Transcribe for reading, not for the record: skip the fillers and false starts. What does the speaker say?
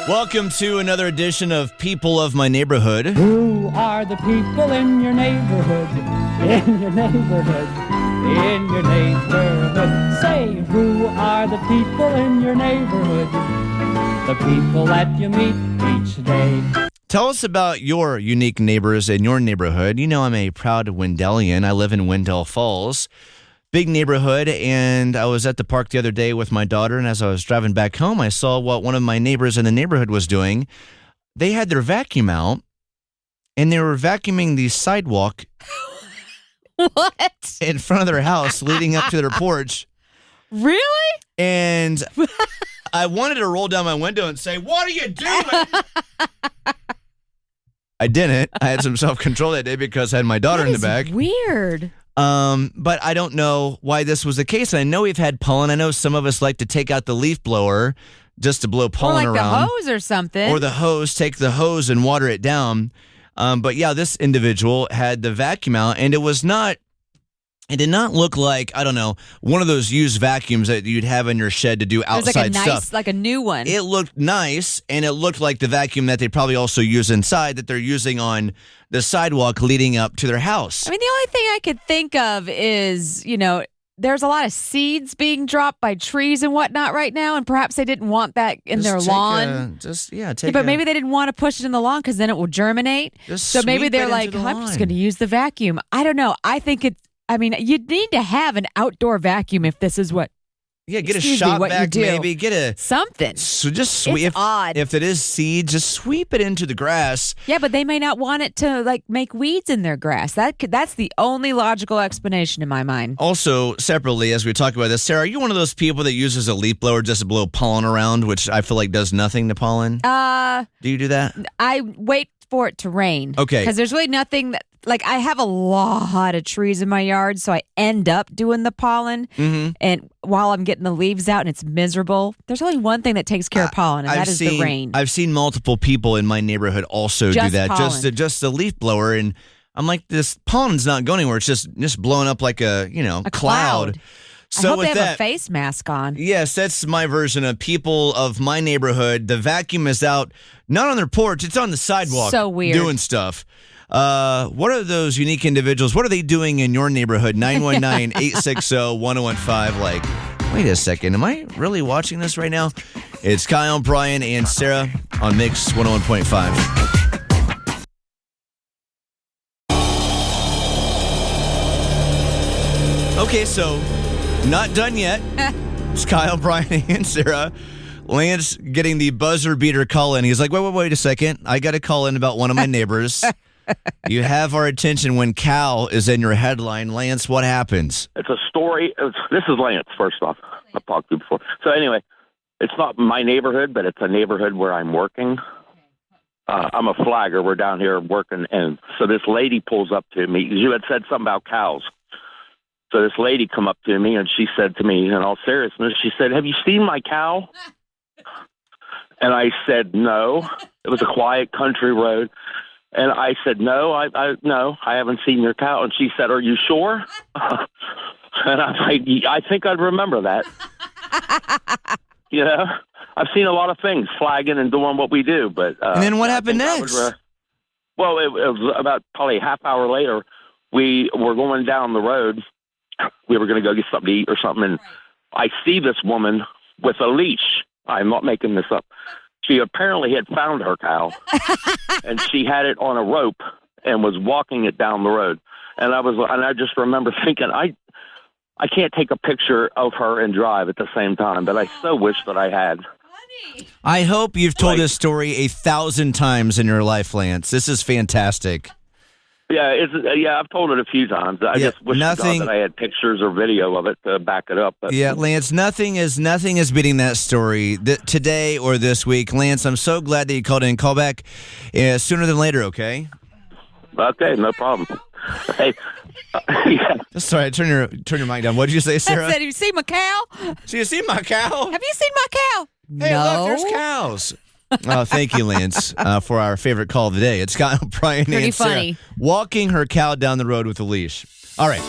Welcome to another edition of People of My Neighborhood. Who are the people in your neighborhood? In your neighborhood? In your neighborhood? Say, who are the people in your neighborhood? The people that you meet each day. Tell us about your unique neighbors in your neighborhood. You know, I'm a proud Wendellian. I live in Wendell Falls. Big neighborhood, and I was at the park the other day with my daughter, and as I was driving back home, I saw what one of my neighbors in the neighborhood was doing. They had their vacuum out, and they were vacuuming the sidewalk What? in front of their house leading up to their porch. Really? And I wanted to roll down my window and say, "What are you doing?" I didn't. I had some self-control that day because I had my daughter in the back. Weird. But I don't know why this was the case. I know we've had pollen. I know some of us like to take out the leaf blower just to blow pollen or like around. the hose or something. Or the hose, take the hose and water it down. But yeah, this individual had the vacuum out, and it did not look like, I don't know, one of those used vacuums that you'd have in your shed to do outside stuff. Like a new one. It looked nice, and it looked like the vacuum that they probably also use inside that they're using on the sidewalk leading up to their house. I mean, the only thing I could think of is, there's a lot of seeds being dropped by trees and whatnot right now, and perhaps they didn't want that in their lawn. But maybe they didn't want to push it in the lawn because then it will germinate. So maybe they're like, I'm just going to use the vacuum. I don't know. I think you'd need to have an outdoor vacuum if this is what. Yeah, get a shop vac maybe. Something. So just sweep. It's odd. If it is seed, just sweep it into the grass. Yeah, but they may not want it to make weeds in their grass. That's the only logical explanation in my mind. Also, separately, as we talk about this, Sarah, are you one of those people that uses a leaf blower just to blow pollen around, which I feel like does nothing to pollen? Do you do that? I wait for it to rain. Okay. Because there's really nothing that. I have a lot of trees in my yard, so I end up doing the pollen. Mm-hmm. And while I'm getting the leaves out and it's miserable, there's only one thing that takes care of pollen, and that is the rain. I've seen multiple people in my neighborhood also do that. Pollen. Just the leaf blower. And I'm like, this pollen's not going anywhere. It's just blowing up like a cloud. So I hope with they have a face mask on. Yes, that's my version of people of my neighborhood. The vacuum is out, not on their porch, it's on the sidewalk. So weird. Doing stuff. What are those unique individuals? What are they doing in your neighborhood? 919-860-1015. Like, wait a second. Am I really watching this right now? It's Kyle, Brian, and Sarah on Mix 101.5. Okay, so not done yet. It's Kyle, Brian, and Sarah. Lance getting the buzzer beater call in. He's like, wait a second. I got to call in about one of my neighbors. You have our attention when Cal is in your headline. Lance, what happens? It's a story. This is Lance, first off. I've talked to you before. So anyway, it's not my neighborhood, but it's a neighborhood where I'm working. I'm a flagger. We're down here working. And so this lady pulls up to me. You had said something about cows. So this lady come up to me, and she said to me, in all seriousness, she said, "Have you seen my cow?" And I said, "No." It was a quiet country road. And I said, "No, no, I haven't seen your cow." And she said, "Are you sure?" And I'm like, "I think I'd remember that." I've seen a lot of things, flagging and doing what we do. But and then what happened next? It was about probably a half hour later. We were going down the road. We were going to go get something to eat or something. And I see this woman with a leash. I'm not making this up. She apparently had found her cow, and she had it on a rope and was walking it down the road. And I just remember thinking, I can't take a picture of her and drive at the same time, but I so wish that I had. I hope you've told this story 1,000 times in your life, Lance. This is fantastic. Yeah, I've told it a few times. I just wish that I had pictures or video of it to back it up. But. Yeah, Lance, nothing is beating that story today or this week. Lance, I'm so glad that you called in. Call back sooner than later, okay? Okay, no problem. Hey, yeah. Sorry, turn your mic down. What did you say, Sarah? I said, "Have you seen my cow?" So you seen my cow? Have you seen my cow? Hey, no. Look, there's cows. Oh, thank you, Lance, for our favorite call of the day. It's Kyle, Brian, and Sarah funny. walking her cow down the road with a leash. All right.